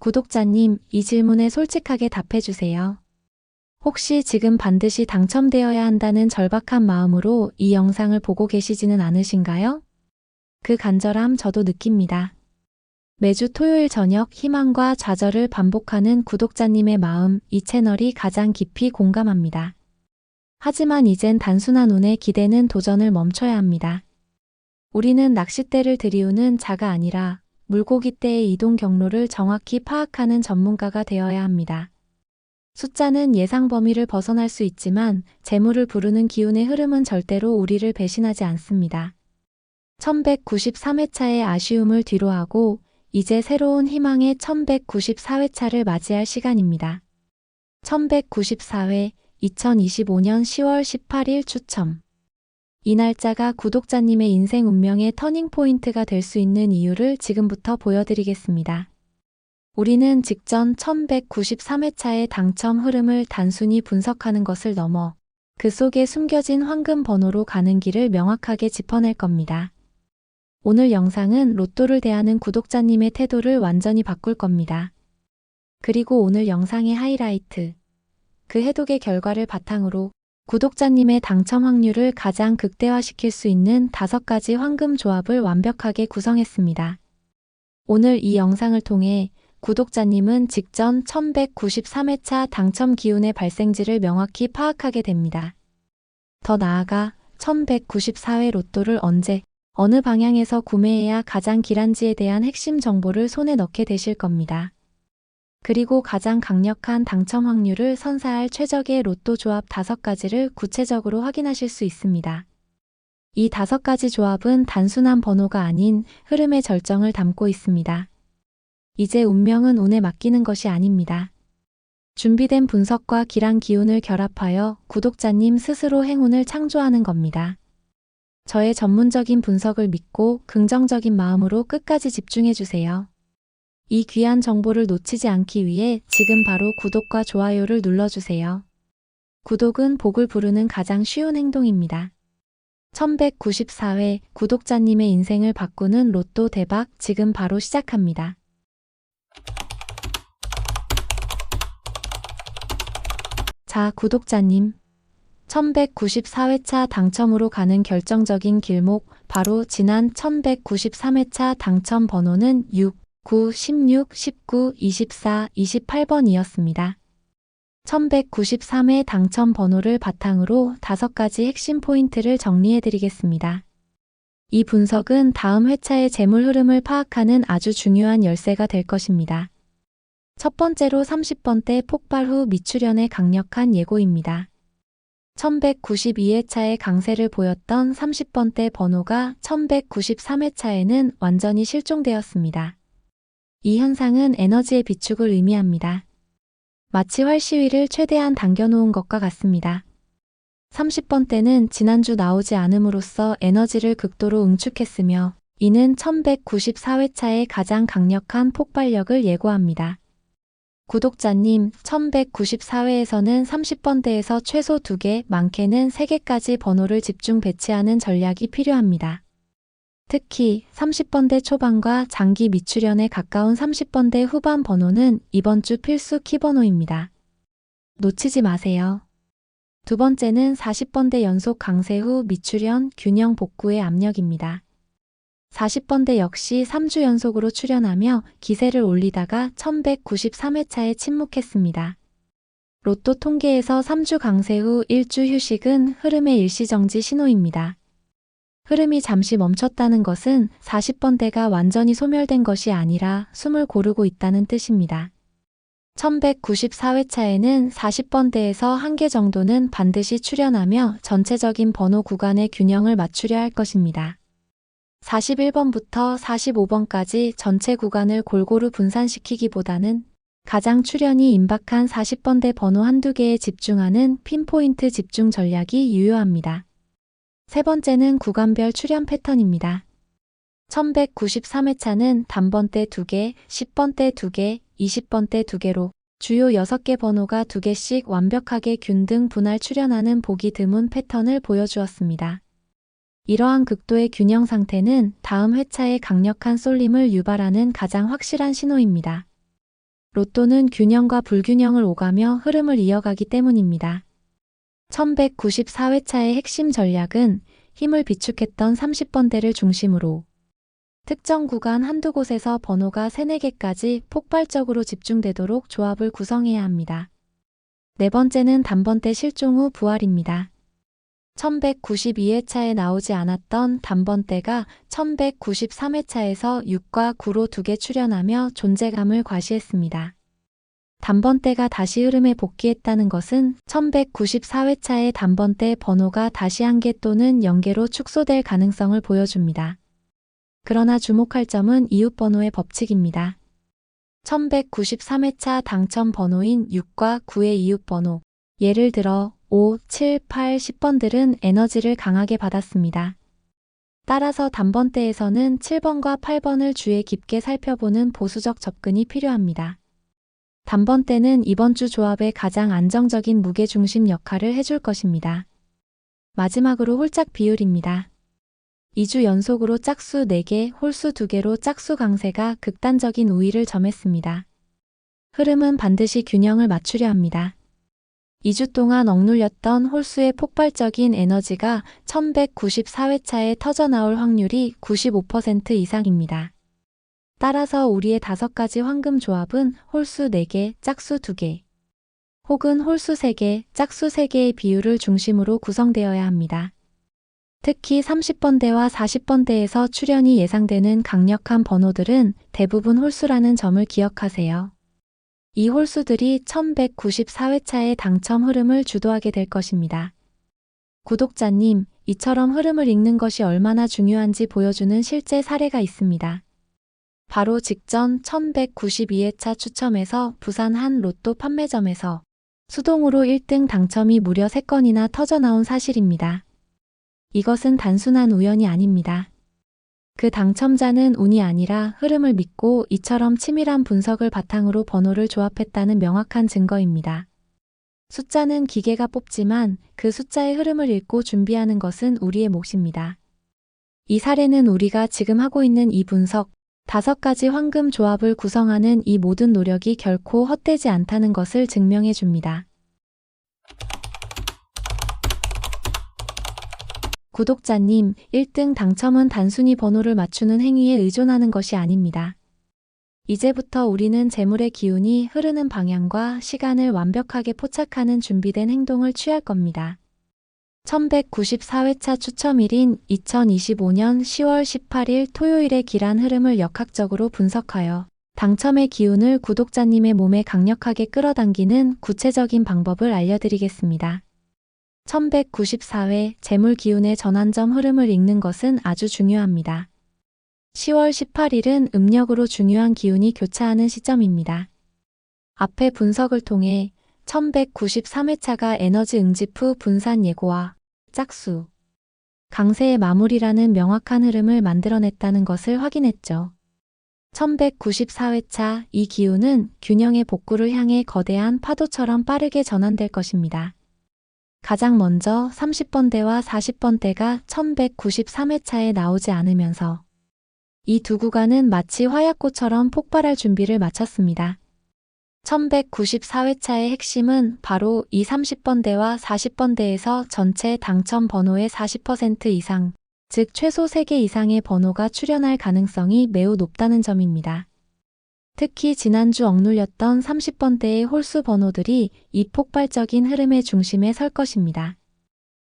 구독자님, 이 질문에 솔직하게 답해주세요. 혹시 지금 반드시 당첨되어야 한다는 절박한 마음으로 이 영상을 보고 계시지는 않으신가요? 그 간절함 저도 느낍니다. 매주 토요일 저녁 희망과 좌절을 반복하는 구독자님의 마음, 이 채널이 가장 깊이 공감합니다. 하지만 이젠 단순한 운에 기대는 도전을 멈춰야 합니다. 우리는 낚싯대를 들이우는 자가 아니라 물고기떼의 이동 경로를 정확히 파악하는 전문가가 되어야 합니다. 숫자는 예상 범위를 벗어날 수 있지만 재물을 부르는 기운의 흐름은 절대로 우리를 배신하지 않습니다. 1193회차의 아쉬움을 뒤로하고 이제 새로운 희망의 1194회차를 맞이할 시간입니다. 1194회 2025년 10월 18일 추첨. 이 날짜가 구독자님의 인생 운명의 터닝포인트가 될 수 있는 이유를 지금부터 보여드리겠습니다. 우리는 직전 1193회차의 당첨 흐름을 단순히 분석하는 것을 넘어 그 속에 숨겨진 황금 번호로 가는 길을 명확하게 짚어낼 겁니다. 오늘 영상은 로또를 대하는 구독자님의 태도를 완전히 바꿀 겁니다. 그리고 오늘 영상의 하이라이트, 그 해독의 결과를 바탕으로 구독자님의 당첨 확률을 가장 극대화시킬 수 있는 5가지 황금 조합을 완벽하게 구성했습니다. 오늘 이 영상을 통해 구독자님은 직전 1193회차 당첨 기운의 발생지를 명확히 파악하게 됩니다. 더 나아가 1194회 로또를 언제, 어느 방향에서 구매해야 가장 길한지에 대한 핵심 정보를 손에 넣게 되실 겁니다. 그리고 가장 강력한 당첨 확률을 선사할 최적의 로또 조합 5가지를 구체적으로 확인하실 수 있습니다. 이 5가지 조합은 단순한 번호가 아닌 흐름의 절정을 담고 있습니다. 이제 운명은 운에 맡기는 것이 아닙니다. 준비된 분석과 길한 기운을 결합하여 구독자님 스스로 행운을 창조하는 겁니다. 저의 전문적인 분석을 믿고 긍정적인 마음으로 끝까지 집중해주세요. 이 귀한 정보를 놓치지 않기 위해 지금 바로 구독과 좋아요를 눌러주세요. 구독은 복을 부르는 가장 쉬운 행동입니다. 1194회 구독자님의 인생을 바꾸는 로또 대박 지금 바로 시작합니다. 자, 구독자님. 1194회차 당첨으로 가는 결정적인 길목, 바로 지난 1193회차 당첨 번호는 6, 9, 16, 19, 24, 28번이었습니다. 1193회 당첨 번호를 바탕으로 5가지 핵심 포인트를 정리해드리겠습니다. 이 분석은 다음 회차의 재물 흐름을 파악하는 아주 중요한 열쇠가 될 것입니다. 첫 번째로 30번대 폭발 후 미출현의 강력한 예고입니다. 1192회차에 강세를 보였던 30번대 번호가 1193회차에는 완전히 실종되었습니다. 이 현상은 에너지의 비축을 의미합니다. 마치 활시위를 최대한 당겨놓은 것과 같습니다. 30번대는 지난주 나오지 않음으로써 에너지를 극도로 응축했으며 이는 1194회차의 가장 강력한 폭발력을 예고합니다. 구독자님, 1194회에서는 30번대에서 최소 2개, 많게는 3개까지 번호를 집중 배치하는 전략이 필요합니다. 특히 30번대 초반과 장기 미출현에 가까운 30번대 후반 번호는 이번 주 필수 키번호입니다. 놓치지 마세요. 두 번째는 40번대 연속 강세 후 미출현, 균형 복구의 압력입니다. 40번대 역시 3주 연속으로 출현하며 기세를 올리다가 1193회차에 침묵했습니다. 로또 통계에서 3주 강세 후 1주 휴식은 흐름의 일시정지 신호입니다. 흐름이 잠시 멈췄다는 것은 40번대가 완전히 소멸된 것이 아니라 숨을 고르고 있다는 뜻입니다. 1194회차에는 40번대에서 1개 정도는 반드시 출현하며 전체적인 번호 구간의 균형을 맞추려 할 것입니다. 41번부터 45번까지 전체 구간을 골고루 분산시키기보다는 가장 출현이 임박한 40번대 번호 한두 개에 집중하는 핀포인트 집중 전략이 유효합니다. 세 번째는 구간별 출현 패턴입니다. 1193회차는 단번대 2개, 10번대 2개, 20번대 2개로 주요 6개 번호가 2개씩 완벽하게 균등 분할 출현하는 보기 드문 패턴을 보여주었습니다. 이러한 극도의 균형 상태는 다음 회차에 강력한 쏠림을 유발하는 가장 확실한 신호입니다. 로또는 균형과 불균형을 오가며 흐름을 이어가기 때문입니다. 1194회차의 핵심 전략은 힘을 비축했던 30번대를 중심으로 특정 구간 한두 곳에서 번호가 3, 4개까지 폭발적으로 집중되도록 조합을 구성해야 합니다. 네 번째는 단번대 실종 후 부활입니다. 1192회차에 나오지 않았던 단번대가 1193회차에서 6과 9로 2개 출현하며 존재감을 과시했습니다. 단번대가 다시 흐름에 복귀했다는 것은 1194회차의 단번대 번호가 다시 1개 또는 0개로 축소될 가능성을 보여줍니다. 그러나 주목할 점은 이웃 번호의 법칙입니다. 1193회차 당첨 번호인 6과 9의 이웃 번호, 예를 들어 5, 7, 8, 10번들은 에너지를 강하게 받았습니다. 따라서 단번대에서는 7번과 8번을 주의 깊게 살펴보는 보수적 접근이 필요합니다. 단번대는 이번 주 조합의 가장 안정적인 무게중심 역할을 해줄 것입니다. 마지막으로 홀짝 비율입니다. 2주 연속으로 짝수 4개, 홀수 2개로 짝수 강세가 극단적인 우위를 점했습니다. 흐름은 반드시 균형을 맞추려 합니다. 2주 동안 억눌렸던 홀수의 폭발적인 에너지가 1194회차에 터져나올 확률이 95% 이상입니다. 따라서 우리의 5가지 황금 조합은 홀수 4개, 짝수 2개, 혹은 홀수 3개, 짝수 3개의 비율을 중심으로 구성되어야 합니다. 특히 30번대와 40번대에서 출현이 예상되는 강력한 번호들은 대부분 홀수라는 점을 기억하세요. 이 홀수들이 1194회차의 당첨 흐름을 주도하게 될 것입니다. 구독자님, 이처럼 흐름을 읽는 것이 얼마나 중요한지 보여주는 실제 사례가 있습니다. 바로 직전 1192회차 추첨에서 부산 한 로또 판매점에서 수동으로 1등 당첨이 무려 3건이나 터져나온 사실입니다. 이것은 단순한 우연이 아닙니다. 그 당첨자는 운이 아니라 흐름을 믿고 이처럼 치밀한 분석을 바탕으로 번호를 조합했다는 명확한 증거입니다. 숫자는 기계가 뽑지만 그 숫자의 흐름을 읽고 준비하는 것은 우리의 몫입니다. 이 사례는 우리가 지금 하고 있는 이 분석, 5가지 황금 조합을 구성하는 이 모든 노력이 결코 헛되지 않다는 것을 증명해 줍니다. 구독자님, 1등 당첨은 단순히 번호를 맞추는 행위에 의존하는 것이 아닙니다. 이제부터 우리는 재물의 기운이 흐르는 방향과 시간을 완벽하게 포착하는 준비된 행동을 취할 겁니다. 1194회차 추첨일인 2025년 10월 18일 토요일의 길한 흐름을 역학적으로 분석하여 당첨의 기운을 구독자님의 몸에 강력하게 끌어당기는 구체적인 방법을 알려드리겠습니다. 1194회 재물 기운의 전환점 흐름을 읽는 것은 아주 중요합니다. 10월 18일은 음력으로 중요한 기운이 교차하는 시점입니다. 앞의 분석을 통해 1193회차가 에너지 응집 후 분산 예고와 짝수, 강세의 마무리라는 명확한 흐름을 만들어냈다는 것을 확인했죠. 1194회차 이 기운은 균형의 복구를 향해 거대한 파도처럼 빠르게 전환될 것입니다. 가장 먼저 30번대와 40번대가 1193회차에 나오지 않으면서 이 두 구간은 마치 화약고처럼 폭발할 준비를 마쳤습니다. 1194회차의 핵심은 바로 이 30번대와 40번대에서 전체 당첨 번호의 40% 이상, 즉 최소 3개 이상의 번호가 출현할 가능성이 매우 높다는 점입니다. 특히 지난주 억눌렸던 30번대의 홀수 번호들이 이 폭발적인 흐름의 중심에 설 것입니다.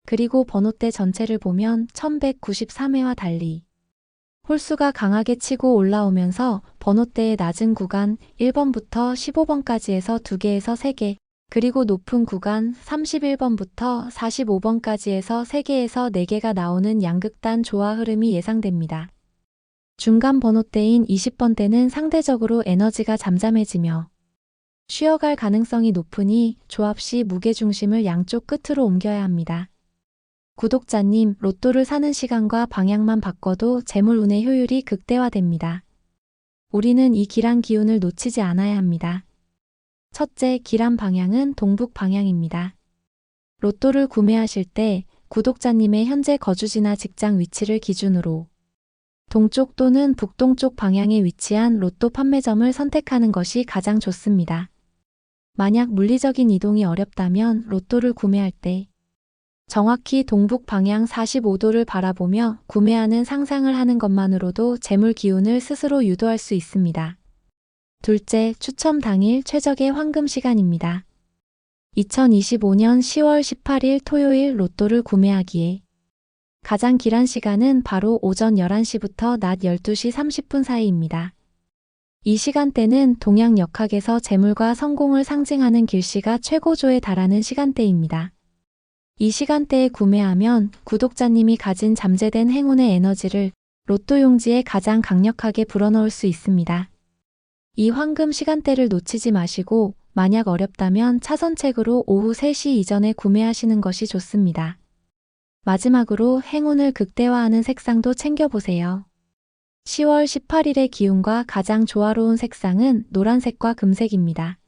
그리고 번호대 전체를 보면 1193회와 달리 홀수가 강하게 치고 올라오면서 번호대의 낮은 구간 1번부터 15번까지에서 2개에서 3개, 그리고 높은 구간 31번부터 45번까지에서 3개에서 4개가 나오는 양극단 조화 흐름이 예상됩니다. 중간 번호대인 20번대는 상대적으로 에너지가 잠잠해지며 쉬어갈 가능성이 높으니 조합 시 무게중심을 양쪽 끝으로 옮겨야 합니다. 구독자님, 로또를 사는 시간과 방향만 바꿔도 재물운의 효율이 극대화됩니다. 우리는 이 길한 기운을 놓치지 않아야 합니다. 첫째, 길한 방향은 동북 방향입니다. 로또를 구매하실 때 구독자님의 현재 거주지나 직장 위치를 기준으로 동쪽 또는 북동쪽 방향에 위치한 로또 판매점을 선택하는 것이 가장 좋습니다. 만약 물리적인 이동이 어렵다면 로또를 구매할 때 정확히 동북 방향 45도를 바라보며 구매하는 상상을 하는 것만으로도 재물 기운을 스스로 유도할 수 있습니다. 둘째, 추첨 당일 최적의 황금 시간입니다. 2025년 10월 18일 토요일 로또를 구매하기에 가장 길한 시간은 바로 오전 11시부터 낮 12시 30분 사이입니다. 이 시간대는 동양 역학에서 재물과 성공을 상징하는 길씨가 최고조에 달하는 시간대입니다. 이 시간대에 구매하면 구독자님이 가진 잠재된 행운의 에너지를 로또 용지에 가장 강력하게 불어넣을 수 있습니다. 이 황금 시간대를 놓치지 마시고 만약 어렵다면 차선책으로 오후 3시 이전에 구매하시는 것이 좋습니다. 마지막으로 행운을 극대화하는 색상도 챙겨보세요. 10월 18일의 기운과 가장 조화로운 색상은 노란색과 금색입니다.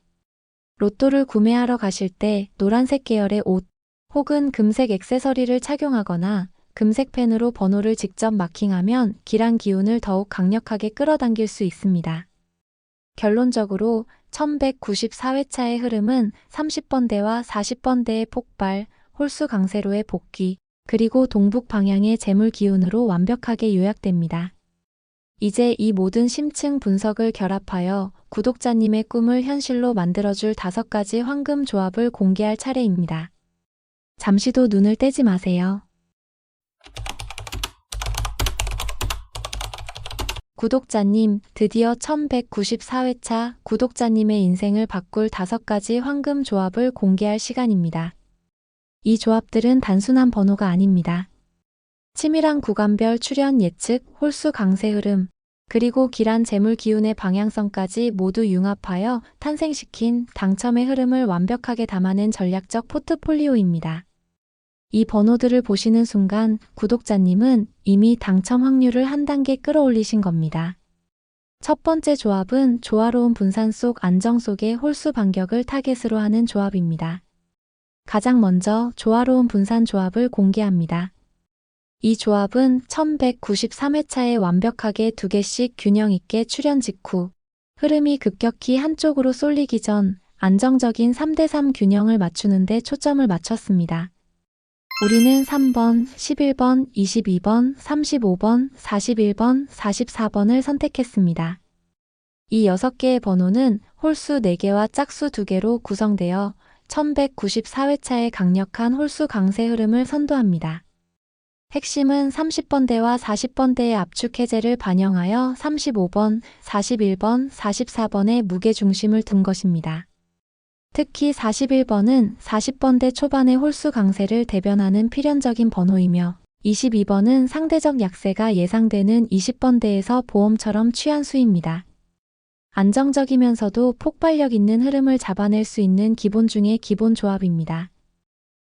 로또를 구매하러 가실 때 노란색 계열의 옷 혹은 금색 액세서리를 착용하거나 금색 펜으로 번호를 직접 마킹하면 길한 기운을 더욱 강력하게 끌어당길 수 있습니다. 결론적으로 1194회차의 흐름은 30번대와 40번대의 폭발, 홀수 강세로의 복귀, 그리고 동북 방향의 재물 기운으로 완벽하게 요약됩니다. 이제 이 모든 심층 분석을 결합하여 구독자님의 꿈을 현실로 만들어줄 5가지 황금 조합을 공개할 차례입니다. 잠시도 눈을 떼지 마세요. 구독자님, 드디어 1194회차 구독자님의 인생을 바꿀 5가지 황금 조합을 공개할 시간입니다. 이 조합들은 단순한 번호가 아닙니다. 치밀한 구간별 출현 예측, 홀수 강세 흐름, 그리고 길한 재물 기운의 방향성까지 모두 융합하여 탄생시킨 당첨의 흐름을 완벽하게 담아낸 전략적 포트폴리오입니다. 이 번호들을 보시는 순간 구독자님은 이미 당첨 확률을 한 단계 끌어올리신 겁니다. 첫 번째 조합은 조화로운 분산 속 안정 속의 홀수 반격을 타겟으로 하는 조합입니다. 가장 먼저 조화로운 분산 조합을 공개합니다. 이 조합은 1193회차에 완벽하게 2개씩 균형 있게 출현 직후 흐름이 급격히 한쪽으로 쏠리기 전 안정적인 3대3 균형을 맞추는 데 초점을 맞췄습니다. 우리는 3번, 11번, 22번, 35번, 41번, 44번을 선택했습니다. 이 6개의 번호는 홀수 4개와 짝수 2개로 구성되어 1194회차의 강력한 홀수 강세 흐름을 선도합니다. 핵심은 30번대와 40번대의 압축 해제를 반영하여 35번, 41번, 44번의 무게중심을 둔 것입니다. 특히 41번은 40번대 초반의 홀수 강세를 대변하는 필연적인 번호이며 22번은 상대적 약세가 예상되는 20번대에서 보험처럼 취한 수입니다. 안정적이면서도 폭발력 있는 흐름을 잡아낼 수 있는 기본 중의 기본 조합입니다.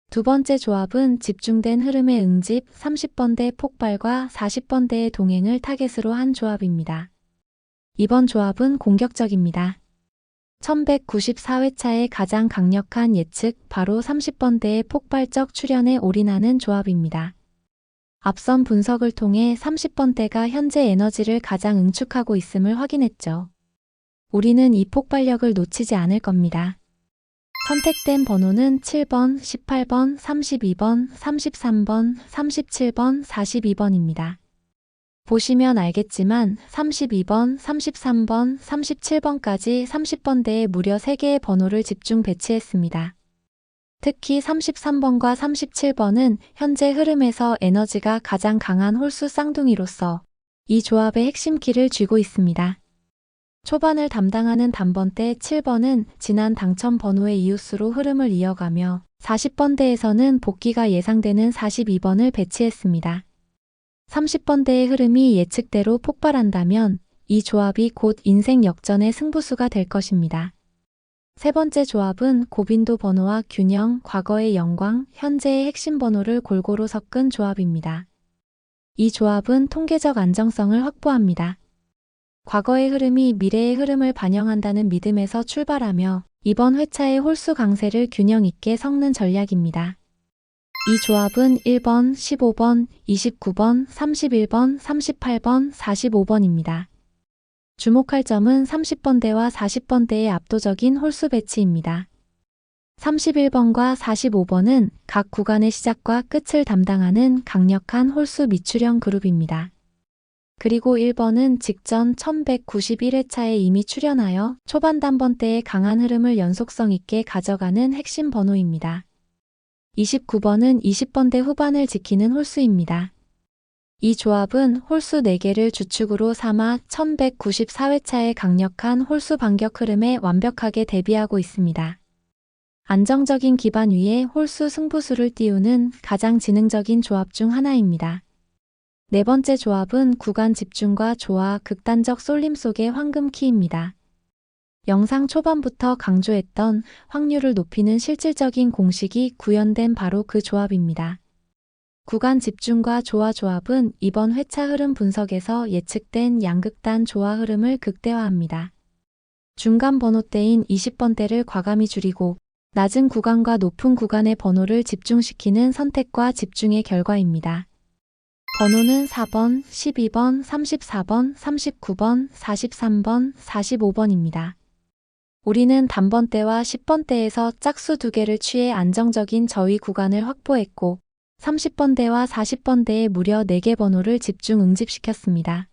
두 번째 조합은 집중된 흐름의 응집 30번대 폭발과 40번대의 동행을 타겟으로 한 조합입니다. 이번 조합은 공격적입니다. 1194회차의 가장 강력한 예측, 바로 30번대의 폭발적 출현에 올인하는 조합입니다. 앞선 분석을 통해 30번대가 현재 에너지를 가장 응축하고 있음을 확인했죠. 우리는 이 폭발력을 놓치지 않을 겁니다. 선택된 번호는 7번, 18번, 32번, 33번, 37번, 42번입니다. 보시면 알겠지만 32번, 33번, 37번까지 30번대에 무려 3개의 번호를 집중 배치했습니다. 특히 33번과 37번은 현재 흐름에서 에너지가 가장 강한 홀수 쌍둥이로서 이 조합의 핵심 키를 쥐고 있습니다. 초반을 담당하는 단번대 7번은 지난 당첨 번호의 이웃수로 흐름을 이어가며 40번대에서는 복귀가 예상되는 42번을 배치했습니다. 30번대의 흐름이 예측대로 폭발한다면 이 조합이 곧 인생 역전의 승부수가 될 것입니다. 세 번째 조합은 고빈도 번호와 균형, 과거의 영광, 현재의 핵심 번호를 골고루 섞은 조합입니다. 이 조합은 통계적 안정성을 확보합니다. 과거의 흐름이 미래의 흐름을 반영한다는 믿음에서 출발하며 이번 회차의 홀수 강세를 균형 있게 섞는 전략입니다. 이 조합은 1번, 15번, 29번, 31번, 38번, 45번입니다. 주목할 점은 30번대와 40번대의 압도적인 홀수 배치입니다. 31번과 45번은 각 구간의 시작과 끝을 담당하는 강력한 홀수 미출형 그룹입니다. 그리고 1번은 직전 1191회차에 이미 출연하여 초반 단번대의 강한 흐름을 연속성 있게 가져가는 핵심 번호입니다. 29번은 20번대 후반을 지키는 홀수입니다. 이 조합은 홀수 4개를 주축으로 삼아 1194회차의 강력한 홀수 반격 흐름에 완벽하게 대비하고 있습니다. 안정적인 기반 위에 홀수 승부수를 띄우는 가장 지능적인 조합 중 하나입니다. 네 번째 조합은 구간 집중과 조화, 극단적 쏠림 속의 황금키입니다. 영상 초반부터 강조했던 확률을 높이는 실질적인 공식이 구현된 바로 그 조합입니다. 구간 집중과 조화 조합은 이번 회차 흐름 분석에서 예측된 양극단 조화 흐름을 극대화합니다. 중간 번호대인 20번대를 과감히 줄이고 낮은 구간과 높은 구간의 번호를 집중시키는 선택과 집중의 결과입니다. 번호는 4번, 12번, 34번, 39번, 43번, 45번입니다. 우리는 단번대와 10번대에서 짝수 2개를 취해 안정적인 저위 구간을 확보했고 30번대와 40번대에 무려 4개 번호를 집중 응집시켰습니다.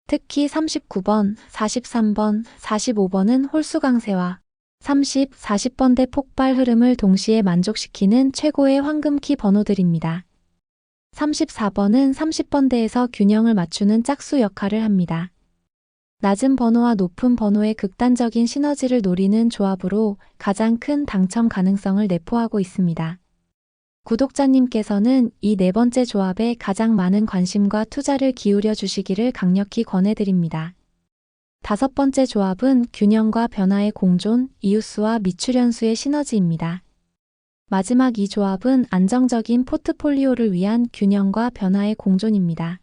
특히 39번, 43번, 45번은 홀수 강세와 30, 40번대 폭발 흐름을 동시에 만족시키는 최고의 황금키 번호들입니다. 34번은 30번대에서 균형을 맞추는 짝수 역할을 합니다. 낮은 번호와 높은 번호의 극단적인 시너지를 노리는 조합으로 가장 큰 당첨 가능성을 내포하고 있습니다. 구독자님께서는 이 네 번째 조합에 가장 많은 관심과 투자를 기울여 주시기를 강력히 권해드립니다. 다섯 번째 조합은 균형과 변화의 공존, 이웃수와 미출현수의 시너지입니다. 마지막 이 조합은 안정적인 포트폴리오를 위한 균형과 변화의 공존입니다.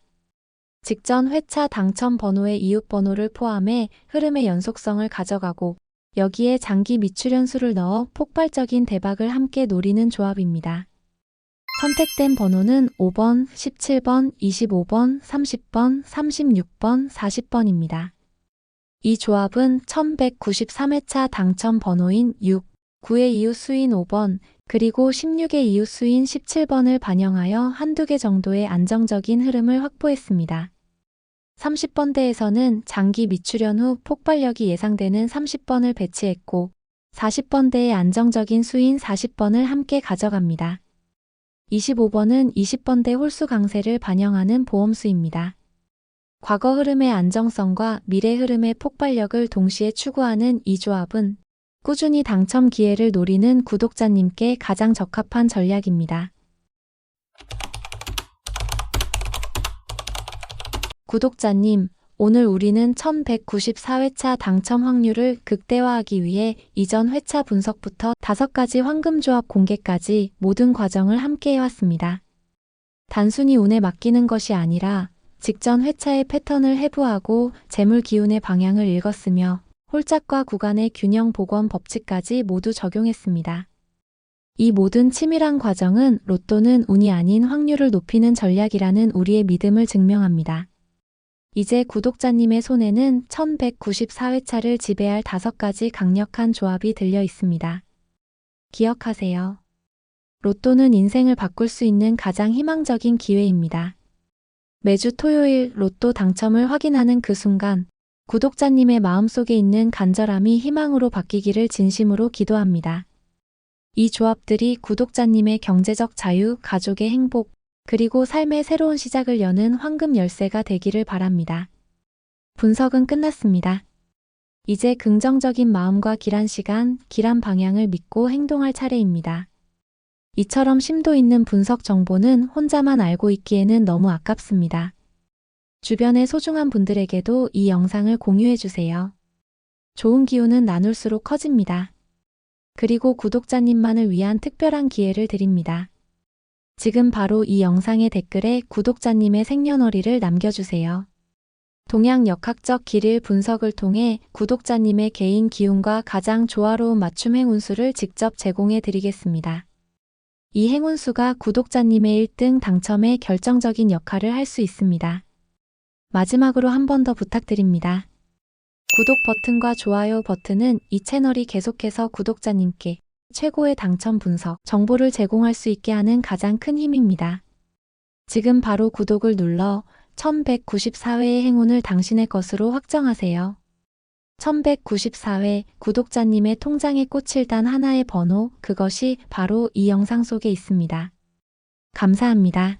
직전 회차 당첨 번호의 이웃 번호를 포함해 흐름의 연속성을 가져가고 여기에 장기 미출현수를 넣어 폭발적인 대박을 함께 노리는 조합입니다. 선택된 번호는 5번, 17번, 25번, 30번, 36번, 40번입니다. 이 조합은 1193회차 당첨 번호인 6, 9의 이웃 수인 5번, 그리고 16의 이웃 수인 17번을 반영하여 한두 개 정도의 안정적인 흐름을 확보했습니다. 30번대에서는 장기 미출현 후 폭발력이 예상되는 30번을 배치했고 40번대의 안정적인 수인 40번을 함께 가져갑니다. 25번은 20번대 홀수 강세를 반영하는 보험수입니다. 과거 흐름의 안정성과 미래 흐름의 폭발력을 동시에 추구하는 이 조합은 꾸준히 당첨 기회를 노리는 구독자님께 가장 적합한 전략입니다. 구독자님, 오늘 우리는 1194회차 당첨 확률을 극대화하기 위해 이전 회차 분석부터 5가지 황금조합 공개까지 모든 과정을 함께 해왔습니다. 단순히 운에 맡기는 것이 아니라 직전 회차의 패턴을 해부하고 재물 기운의 방향을 읽었으며 홀짝과 구간의 균형 복원 법칙까지 모두 적용했습니다. 이 모든 치밀한 과정은 로또는 운이 아닌 확률을 높이는 전략이라는 우리의 믿음을 증명합니다. 이제 구독자님의 손에는 1194회차를 지배할 5가지 강력한 조합이 들려 있습니다. 기억하세요. 로또는 인생을 바꿀 수 있는 가장 희망적인 기회입니다. 매주 토요일 로또 당첨을 확인하는 그 순간 구독자님의 마음속에 있는 간절함이 희망으로 바뀌기를 진심으로 기도합니다. 이 조합들이 구독자님의 경제적 자유, 가족의 행복, 그리고 삶의 새로운 시작을 여는 황금 열쇠가 되기를 바랍니다. 분석은 끝났습니다. 이제 긍정적인 마음과 길한 시간, 길한 방향을 믿고 행동할 차례입니다. 이처럼 심도 있는 분석 정보는 혼자만 알고 있기에는 너무 아깝습니다. 주변의 소중한 분들에게도 이 영상을 공유해주세요. 좋은 기운은 나눌수록 커집니다. 그리고 구독자님만을 위한 특별한 기회를 드립니다. 지금 바로 이 영상의 댓글에 구독자님의 생년월일을 남겨주세요. 동양 역학적 길일 분석을 통해 구독자님의 개인 기운과 가장 조화로운 맞춤행 운수를 직접 제공해 드리겠습니다. 이 행운수가 구독자님의 1등 당첨에 결정적인 역할을 할 수 있습니다. 마지막으로 한 번 더 부탁드립니다. 구독 버튼과 좋아요 버튼은 이 채널이 계속해서 구독자님께 최고의 당첨 분석 정보를 제공할 수 있게 하는 가장 큰 힘입니다. 지금 바로 구독을 눌러 1194회의 행운을 당신의 것으로 확정하세요. 1194회 구독자님의 통장에 꽂힐 단 하나의 번호, 그것이 바로 이 영상 속에 있습니다. 감사합니다.